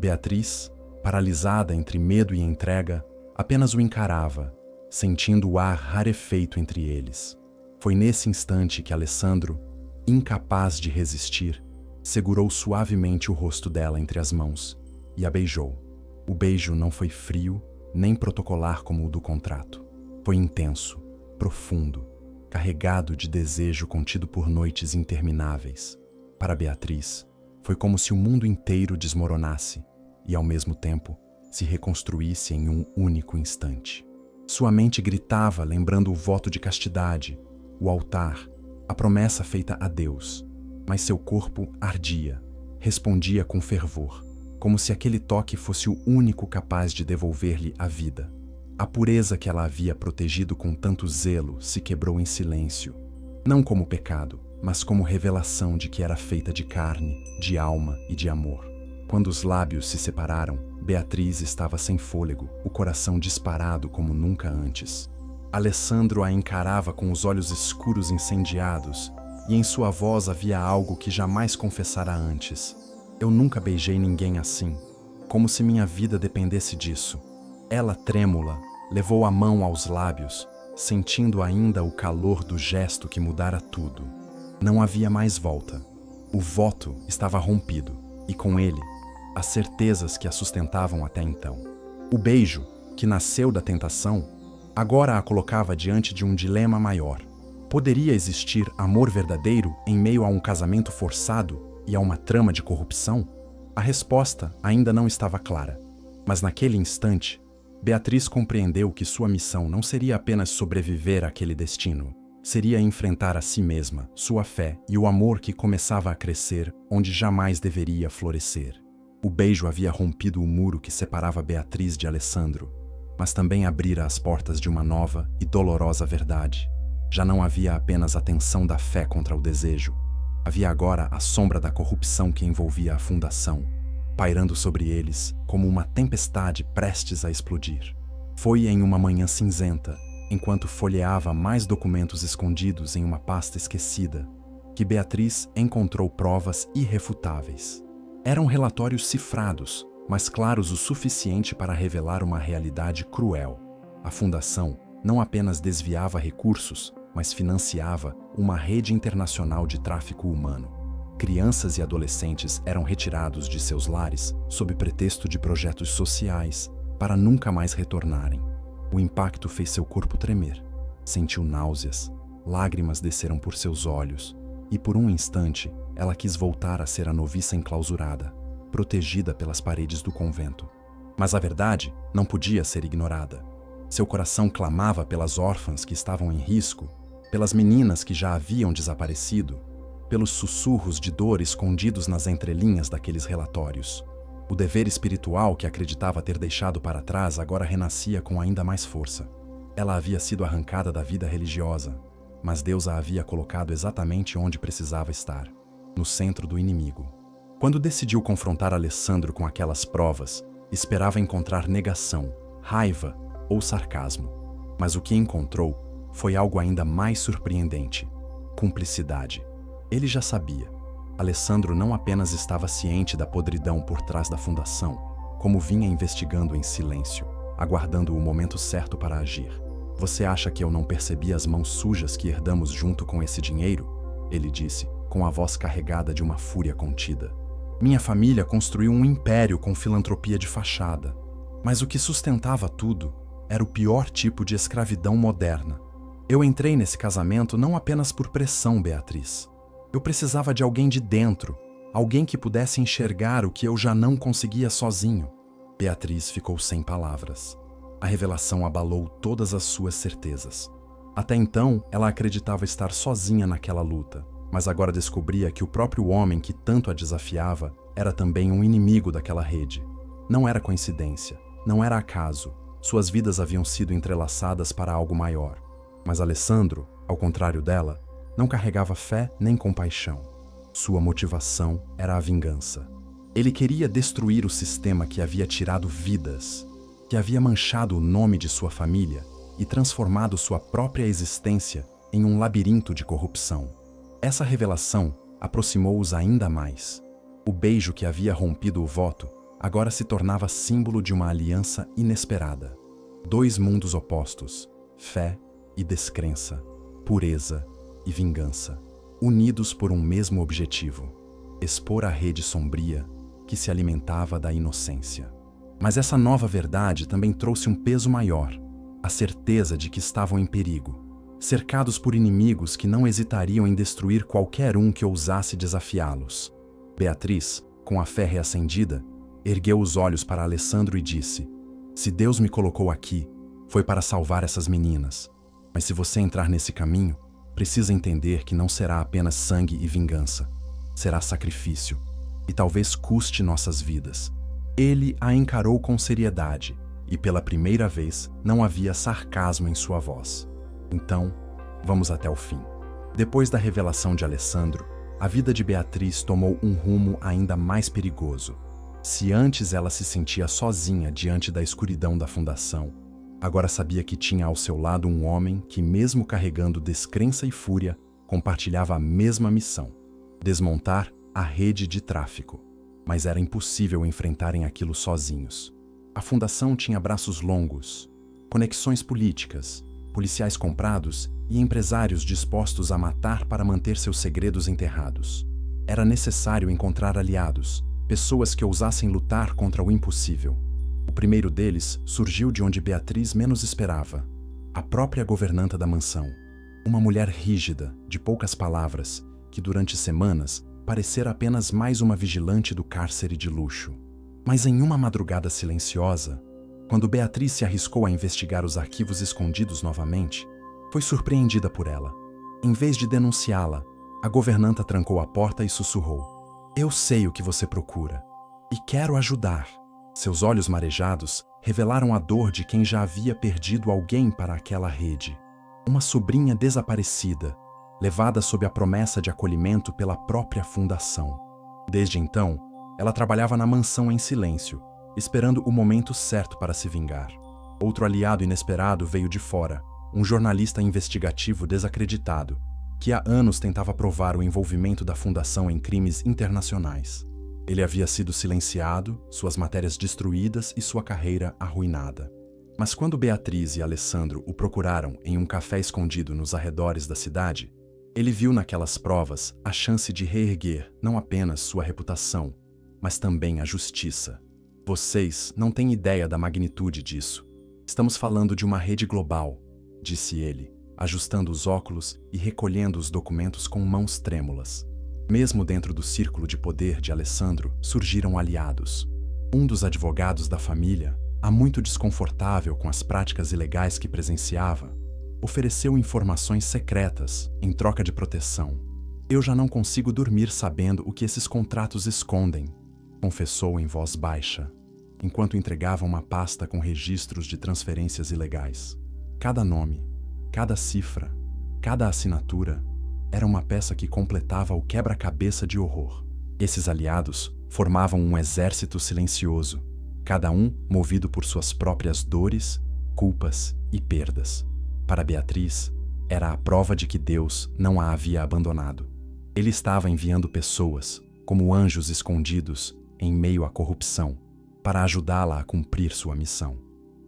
Beatriz, paralisada entre medo e entrega, apenas o encarava, sentindo o ar rarefeito entre eles. Foi nesse instante que Alessandro, incapaz de resistir, segurou suavemente o rosto dela entre as mãos e a beijou. O beijo não foi frio nem protocolar como o do contrato. Foi intenso, profundo, carregado de desejo contido por noites intermináveis. Para Beatriz, foi como se o mundo inteiro desmoronasse e, ao mesmo tempo, se reconstruísse em um único instante. Sua mente gritava, lembrando o voto de castidade, o altar, a promessa feita a Deus, mas seu corpo ardia, respondia com fervor, como se aquele toque fosse o único capaz de devolver-lhe a vida. A pureza que ela havia protegido com tanto zelo se quebrou em silêncio, não como pecado, mas como revelação de que era feita de carne, de alma e de amor. Quando os lábios se separaram, Beatriz estava sem fôlego, o coração disparado como nunca antes. Alessandro a encarava com os olhos escuros incendiados, e em sua voz havia algo que jamais confessara antes. Eu nunca beijei ninguém assim, como se minha vida dependesse disso. Ela, trêmula, levou a mão aos lábios, sentindo ainda o calor do gesto que mudara tudo. Não havia mais volta. O voto estava rompido, e com ele, as certezas que a sustentavam até então. O beijo, que nasceu da tentação, agora a colocava diante de um dilema maior. Poderia existir amor verdadeiro em meio a um casamento forçado e a uma trama de corrupção? A resposta ainda não estava clara, mas naquele instante, Beatriz compreendeu que sua missão não seria apenas sobreviver àquele destino, seria enfrentar a si mesma, sua fé e o amor que começava a crescer onde jamais deveria florescer. O beijo havia rompido o muro que separava Beatriz de Alessandro, mas também abrira as portas de uma nova e dolorosa verdade. Já não havia apenas a tensão da fé contra o desejo, havia agora a sombra da corrupção que envolvia a fundação, pairando sobre eles como uma tempestade prestes a explodir. Foi em uma manhã cinzenta, enquanto folheava mais documentos escondidos em uma pasta esquecida, que Beatriz encontrou provas irrefutáveis. Eram relatórios cifrados, mas claros o suficiente para revelar uma realidade cruel. A fundação não apenas desviava recursos, mas financiava uma rede internacional de tráfico humano. Crianças e adolescentes eram retirados de seus lares sob pretexto de projetos sociais para nunca mais retornarem. O impacto fez seu corpo tremer. Sentiu náuseas, lágrimas desceram por seus olhos e por um instante ela quis voltar a ser a noviça enclausurada, protegida pelas paredes do convento. Mas a verdade não podia ser ignorada. Seu coração clamava pelas órfãs que estavam em risco, pelas meninas que já haviam desaparecido, pelos sussurros de dor escondidos nas entrelinhas daqueles relatórios. O dever espiritual que acreditava ter deixado para trás agora renascia com ainda mais força. Ela havia sido arrancada da vida religiosa, mas Deus a havia colocado exatamente onde precisava estar, no centro do inimigo. Quando decidiu confrontar Alessandro com aquelas provas, esperava encontrar negação, raiva ou sarcasmo. Mas o que encontrou foi algo ainda mais surpreendente: cumplicidade. Ele já sabia. Alessandro não apenas estava ciente da podridão por trás da fundação, como vinha investigando em silêncio, aguardando o momento certo para agir. Você acha que eu não percebi as mãos sujas que herdamos junto com esse dinheiro? Ele disse, com a voz carregada de uma fúria contida. Minha família construiu um império com filantropia de fachada, mas o que sustentava tudo era o pior tipo de escravidão moderna. Eu entrei nesse casamento não apenas por pressão, Beatriz. Eu precisava de alguém de dentro, alguém que pudesse enxergar o que eu já não conseguia sozinho. Beatriz ficou sem palavras. A revelação abalou todas as suas certezas. Até então, ela acreditava estar sozinha naquela luta, mas agora descobria que o próprio homem que tanto a desafiava era também um inimigo daquela rede. Não era coincidência, não era acaso. Suas vidas haviam sido entrelaçadas para algo maior. Mas Alessandro, ao contrário dela, não carregava fé nem compaixão. Sua motivação era a vingança. Ele queria destruir o sistema que havia tirado vidas, que havia manchado o nome de sua família e transformado sua própria existência em um labirinto de corrupção. Essa revelação aproximou-os ainda mais. O beijo que havia rompido o voto agora se tornava símbolo de uma aliança inesperada. Dois mundos opostos, fé e descrença, pureza e vingança, unidos por um mesmo objetivo: expor a rede sombria que se alimentava da inocência. Mas essa nova verdade também trouxe um peso maior, a certeza de que estavam em perigo, cercados por inimigos que não hesitariam em destruir qualquer um que ousasse desafiá-los. Beatriz, com a fé reacendida, ergueu os olhos para Alessandro e disse: se Deus me colocou aqui, foi para salvar essas meninas. Mas se você entrar nesse caminho, precisa entender que não será apenas sangue e vingança. Será sacrifício, e talvez custe nossas vidas. Ele a encarou com seriedade, e pela primeira vez não havia sarcasmo em sua voz. Então, vamos até o fim. Depois da revelação de Alessandro, a vida de Beatriz tomou um rumo ainda mais perigoso. Se antes ela se sentia sozinha diante da escuridão da fundação, agora sabia que tinha ao seu lado um homem que, mesmo carregando descrença e fúria, compartilhava a mesma missão: desmontar a rede de tráfico. Mas era impossível enfrentarem aquilo sozinhos. A fundação tinha braços longos, conexões políticas, policiais comprados e empresários dispostos a matar para manter seus segredos enterrados. Era necessário encontrar aliados, pessoas que ousassem lutar contra o impossível. O primeiro deles surgiu de onde Beatriz menos esperava. A própria governanta da mansão. Uma mulher rígida, de poucas palavras, que durante semanas parecera apenas mais uma vigilante do cárcere de luxo. Mas em uma madrugada silenciosa, quando Beatriz se arriscou a investigar os arquivos escondidos novamente, foi surpreendida por ela. Em vez de denunciá-la, a governanta trancou a porta e sussurrou: "Eu sei o que você procura e quero ajudar." Seus olhos marejados revelaram a dor de quem já havia perdido alguém para aquela rede. Uma sobrinha desaparecida, levada sob a promessa de acolhimento pela própria fundação. Desde então, ela trabalhava na mansão em silêncio, esperando o momento certo para se vingar. Outro aliado inesperado veio de fora, um jornalista investigativo desacreditado, que há anos tentava provar o envolvimento da fundação em crimes internacionais. Ele havia sido silenciado, suas matérias destruídas e sua carreira arruinada. Mas quando Beatriz e Alessandro o procuraram em um café escondido nos arredores da cidade, ele viu naquelas provas a chance de reerguer não apenas sua reputação, mas também a justiça. "Vocês não têm ideia da magnitude disso. Estamos falando de uma rede global", disse ele, ajustando os óculos e recolhendo os documentos com mãos trêmulas. Mesmo dentro do círculo de poder de Alessandro, surgiram aliados. Um dos advogados da família, há muito desconfortável com as práticas ilegais que presenciava, ofereceu informações secretas em troca de proteção. "Eu já não consigo dormir sabendo o que esses contratos escondem", confessou em voz baixa, enquanto entregava uma pasta com registros de transferências ilegais. Cada nome, cada cifra, cada assinatura era uma peça que completava o quebra-cabeça de horror. Esses aliados formavam um exército silencioso, cada um movido por suas próprias dores, culpas e perdas. Para Beatriz, era a prova de que Deus não a havia abandonado. Ele estava enviando pessoas, como anjos escondidos, em meio à corrupção, para ajudá-la a cumprir sua missão.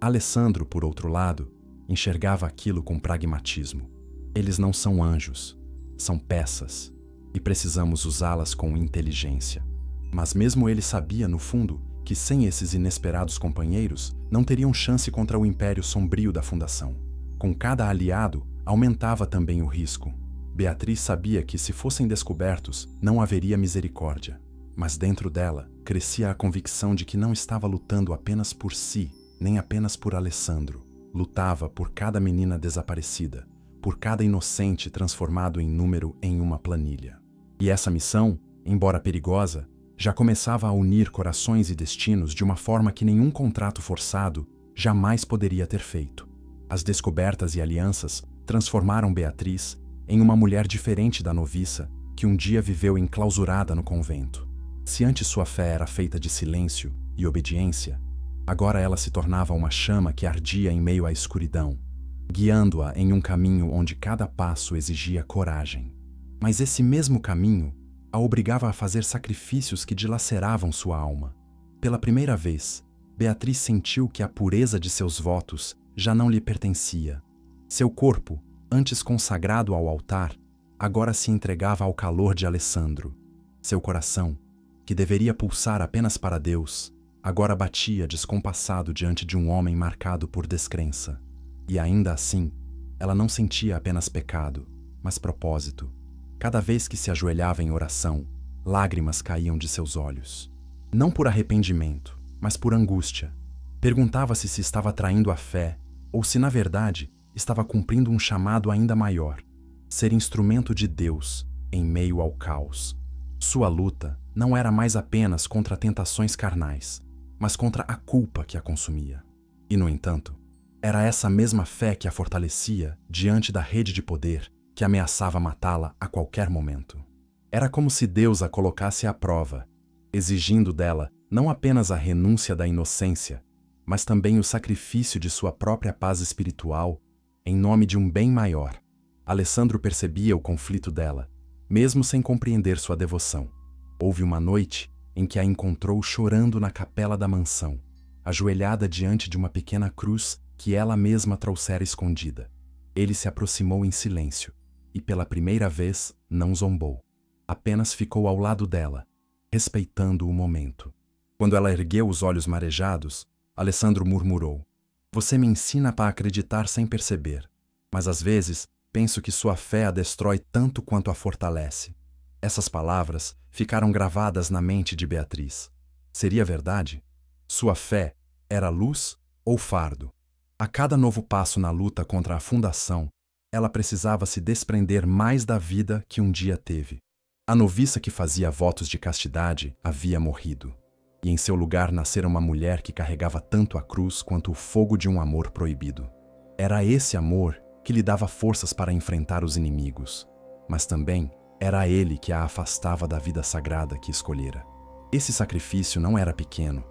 Alessandro, por outro lado, enxergava aquilo com pragmatismo. Eles não são anjos, são peças, e precisamos usá-las com inteligência. Mas mesmo ele sabia, no fundo, que sem esses inesperados companheiros, não teriam chance contra o império sombrio da fundação. Com cada aliado, aumentava também o risco. Beatriz sabia que, se fossem descobertos, não haveria misericórdia. Mas dentro dela, crescia a convicção de que não estava lutando apenas por si, nem apenas por Alessandro. Lutava por cada menina desaparecida, por cada inocente transformado em número em uma planilha. E essa missão, embora perigosa, já começava a unir corações e destinos de uma forma que nenhum contrato forçado jamais poderia ter feito. As descobertas e alianças transformaram Beatriz em uma mulher diferente da noviça que um dia viveu enclausurada no convento. Se antes sua fé era feita de silêncio e obediência, agora ela se tornava uma chama que ardia em meio à escuridão, guiando-a em um caminho onde cada passo exigia coragem. Mas esse mesmo caminho a obrigava a fazer sacrifícios que dilaceravam sua alma. Pela primeira vez, Beatriz sentiu que a pureza de seus votos já não lhe pertencia. Seu corpo, antes consagrado ao altar, agora se entregava ao calor de Alessandro. Seu coração, que deveria pulsar apenas para Deus, agora batia descompassado diante de um homem marcado por descrença. E ainda assim, ela não sentia apenas pecado, mas propósito. Cada vez que se ajoelhava em oração, lágrimas caíam de seus olhos. Não por arrependimento, mas por angústia. Perguntava-se se estava traindo a fé, ou se, na verdade, estava cumprindo um chamado ainda maior: ser instrumento de Deus em meio ao caos. Sua luta não era mais apenas contra tentações carnais, mas contra a culpa que a consumia. E, no entanto, era essa mesma fé que a fortalecia diante da rede de poder que ameaçava matá-la a qualquer momento. Era como se Deus a colocasse à prova, exigindo dela não apenas a renúncia da inocência, mas também o sacrifício de sua própria paz espiritual em nome de um bem maior. Alessandro percebia o conflito dela, mesmo sem compreender sua devoção. Houve uma noite em que a encontrou chorando na capela da mansão, ajoelhada diante de uma pequena cruz que ela mesma trouxera escondida. Ele se aproximou em silêncio e, pela primeira vez, não zombou. Apenas ficou ao lado dela, respeitando o momento. Quando ela ergueu os olhos marejados, Alessandro murmurou. Você me ensina para acreditar sem perceber, mas às vezes penso que sua fé a destrói tanto quanto a fortalece. Essas palavras ficaram gravadas na mente de Beatriz. Seria verdade? Sua fé era luz ou fardo? A cada novo passo na luta contra a fundação, ela precisava se desprender mais da vida que um dia teve. A noviça que fazia votos de castidade havia morrido, e em seu lugar nascera uma mulher que carregava tanto a cruz quanto o fogo de um amor proibido. Era esse amor que lhe dava forças para enfrentar os inimigos, mas também era ele que a afastava da vida sagrada que escolhera. Esse sacrifício não era pequeno,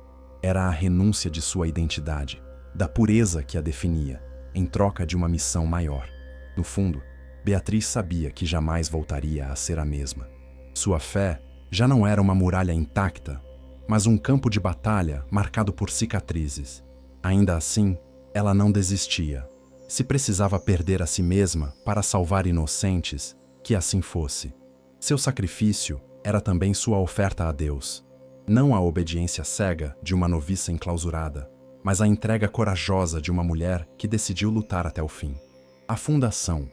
era a renúncia de sua identidade, da pureza que a definia, em troca de uma missão maior. No fundo, Beatriz sabia que jamais voltaria a ser a mesma. Sua fé já não era uma muralha intacta, mas um campo de batalha marcado por cicatrizes. Ainda assim, ela não desistia. Se precisava perder a si mesma para salvar inocentes, que assim fosse. Seu sacrifício era também sua oferta a Deus. Não a obediência cega de uma noviça enclausurada, mas a entrega corajosa de uma mulher que decidiu lutar até o fim. A fundação,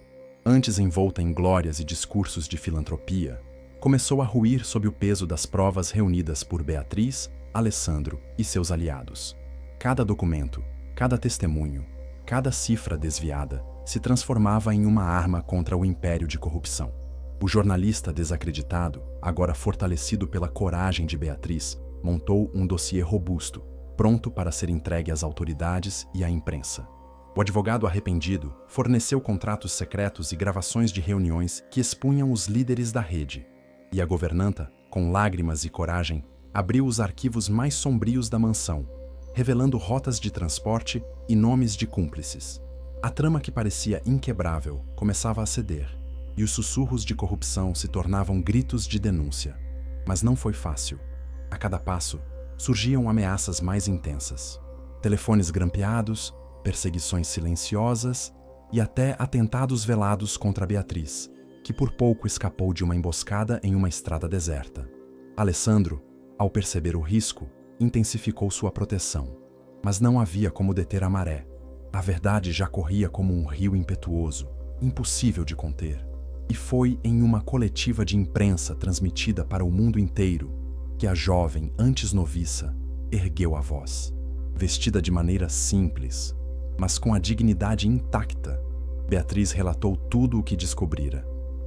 antes envolta em glórias e discursos de filantropia, começou a ruir sob o peso das provas reunidas por Beatriz, Alessandro e seus aliados. Cada documento, cada testemunho, cada cifra desviada se transformava em uma arma contra o império de corrupção. O jornalista desacreditado, agora fortalecido pela coragem de Beatriz, montou um dossiê robusto, pronto para ser entregue às autoridades e à imprensa. O advogado arrependido forneceu contratos secretos e gravações de reuniões que expunham os líderes da rede. E a governanta, com lágrimas e coragem, abriu os arquivos mais sombrios da mansão, revelando rotas de transporte e nomes de cúmplices. A trama que parecia inquebrável começava a ceder, e os sussurros de corrupção se tornavam gritos de denúncia. Mas não foi fácil. A cada passo, surgiam ameaças mais intensas. Telefones grampeados, perseguições silenciosas e até atentados velados contra Beatriz, que por pouco escapou de uma emboscada em uma estrada deserta. Alessandro, ao perceber o risco, intensificou sua proteção. Mas não havia como deter a maré. A verdade já corria como um rio impetuoso, impossível de conter. E foi em uma coletiva de imprensa transmitida para o mundo inteiro que a jovem, antes noviça, ergueu a voz. Vestida de maneira simples, mas com a dignidade intacta, Beatriz relatou tudo o que descobrira.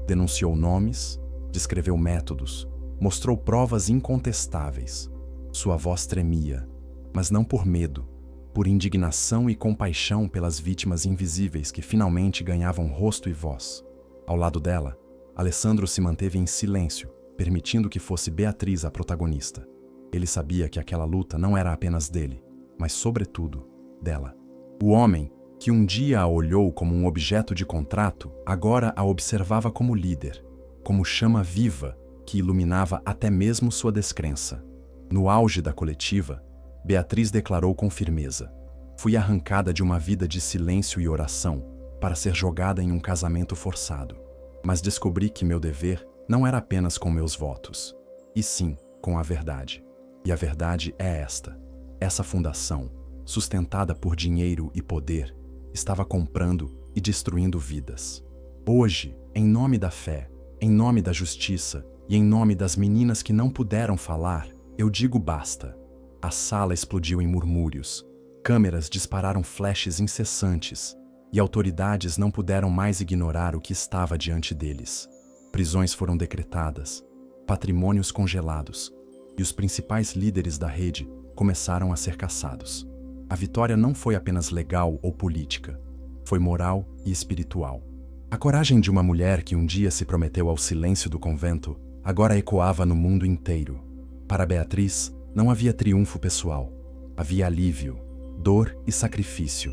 Denunciou nomes, descreveu métodos, mostrou provas incontestáveis. Sua voz tremia, mas não por medo, por indignação e compaixão pelas vítimas invisíveis que finalmente ganhavam rosto e voz. Ao lado dela, Alessandro se manteve em silêncio, permitindo que fosse Beatriz a protagonista. Ele sabia que aquela luta não era apenas dele, mas, sobretudo, dela. O homem, que um dia a olhou como um objeto de contrato, agora a observava como líder, como chama viva que iluminava até mesmo sua descrença. No auge da coletiva, Beatriz declarou com firmeza: "Fui arrancada de uma vida de silêncio e oração para ser jogada em um casamento forçado. Mas descobri que meu dever não era apenas com meus votos, e sim com a verdade. E a verdade é esta: essa fundação, sustentada por dinheiro e poder, estava comprando e destruindo vidas. Hoje, em nome da fé, em nome da justiça e em nome das meninas que não puderam falar, eu digo basta." A sala explodiu em murmúrios, câmeras dispararam flashes incessantes e autoridades não puderam mais ignorar o que estava diante deles. Prisões foram decretadas, patrimônios congelados, e os principais líderes da rede começaram a ser caçados. A vitória não foi apenas legal ou política, foi moral e espiritual. A coragem de uma mulher que um dia se prometeu ao silêncio do convento agora ecoava no mundo inteiro. Para Beatriz, não havia triunfo pessoal, havia alívio, dor e sacrifício.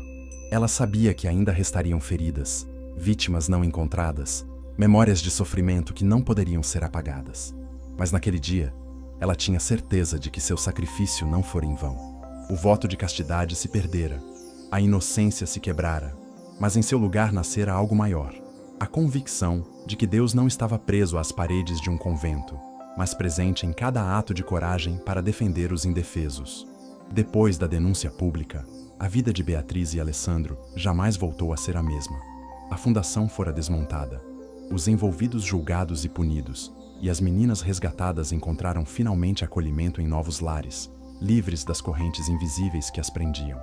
Ela sabia que ainda restariam feridas, vítimas não encontradas, memórias de sofrimento que não poderiam ser apagadas. Mas naquele dia, ela tinha certeza de que seu sacrifício não fora em vão. O voto de castidade se perdera, a inocência se quebrara, mas em seu lugar nascera algo maior: a convicção de que Deus não estava preso às paredes de um convento, mas presente em cada ato de coragem para defender os indefesos. Depois da denúncia pública, a vida de Beatriz e Alessandro jamais voltou a ser a mesma. A fundação fora desmontada, os envolvidos julgados e punidos, e as meninas resgatadas encontraram finalmente acolhimento em novos lares, livres das correntes invisíveis que as prendiam.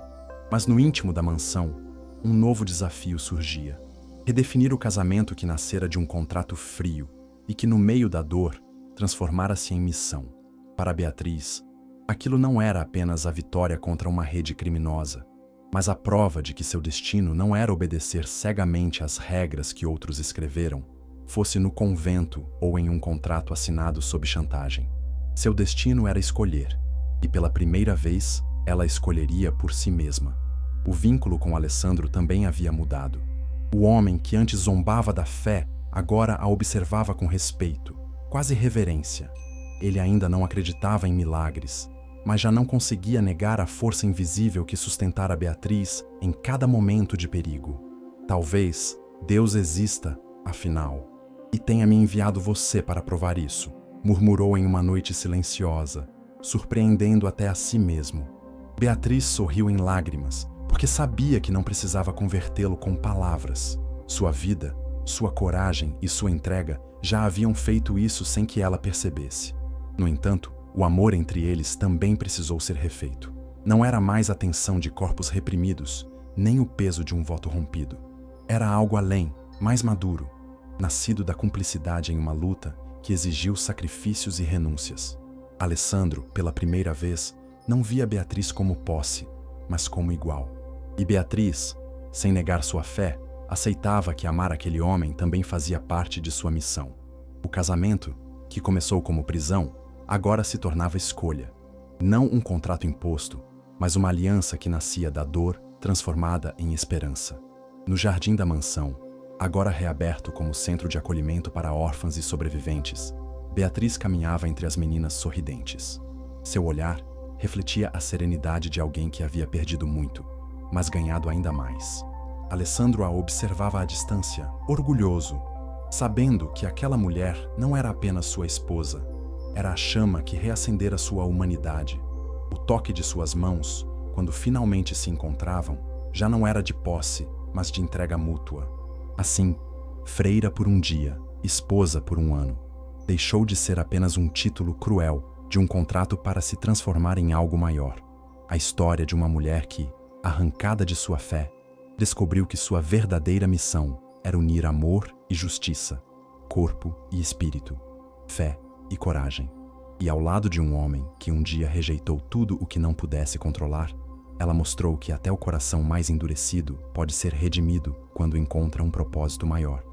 Mas no íntimo da mansão, um novo desafio surgia. Redefinir o casamento que nascera de um contrato frio e que, no meio da dor, transformara-se em missão. Para Beatriz, aquilo não era apenas a vitória contra uma rede criminosa, mas a prova de que seu destino não era obedecer cegamente às regras que outros escreveram, fosse no convento ou em um contrato assinado sob chantagem. Seu destino era escolher, e pela primeira vez, ela escolheria por si mesma. O vínculo com Alessandro também havia mudado. O homem que antes zombava da fé, agora a observava com respeito, quase reverência. Ele ainda não acreditava em milagres, mas já não conseguia negar a força invisível que sustentara Beatriz em cada momento de perigo. Talvez Deus exista, afinal, e tenha me enviado você para provar isso, murmurou em uma noite silenciosa, surpreendendo até a si mesmo. Beatriz sorriu em lágrimas, porque sabia que não precisava convertê-lo com palavras. Sua vida, sua coragem e sua entrega já haviam feito isso sem que ela percebesse. No entanto, o amor entre eles também precisou ser refeito. Não era mais a tensão de corpos reprimidos, nem o peso de um voto rompido. Era algo além, mais maduro, nascido da cumplicidade em uma luta que exigiu sacrifícios e renúncias. Alessandro, pela primeira vez, não via Beatriz como posse, mas como igual. E Beatriz, sem negar sua fé, aceitava que amar aquele homem também fazia parte de sua missão. O casamento, que começou como prisão, agora se tornava escolha. Não um contrato imposto, mas uma aliança que nascia da dor, transformada em esperança. No jardim da mansão, agora reaberto como centro de acolhimento para órfãs e sobreviventes, Beatriz caminhava entre as meninas sorridentes. Seu olhar refletia a serenidade de alguém que havia perdido muito, mas ganhado ainda mais. Alessandro a observava à distância, orgulhoso, sabendo que aquela mulher não era apenas sua esposa, era a chama que reacendera sua humanidade. O toque de suas mãos, quando finalmente se encontravam, já não era de posse, mas de entrega mútua. Assim, freira por um dia, esposa por um ano, deixou de ser apenas um título cruel de um contrato para se transformar em algo maior. A história de uma mulher que, arrancada de sua fé, descobriu que sua verdadeira missão era unir amor e justiça, corpo e espírito, fé e coragem. E ao lado de um homem que um dia rejeitou tudo o que não pudesse controlar, ela mostrou que até o coração mais endurecido pode ser redimido quando encontra um propósito maior.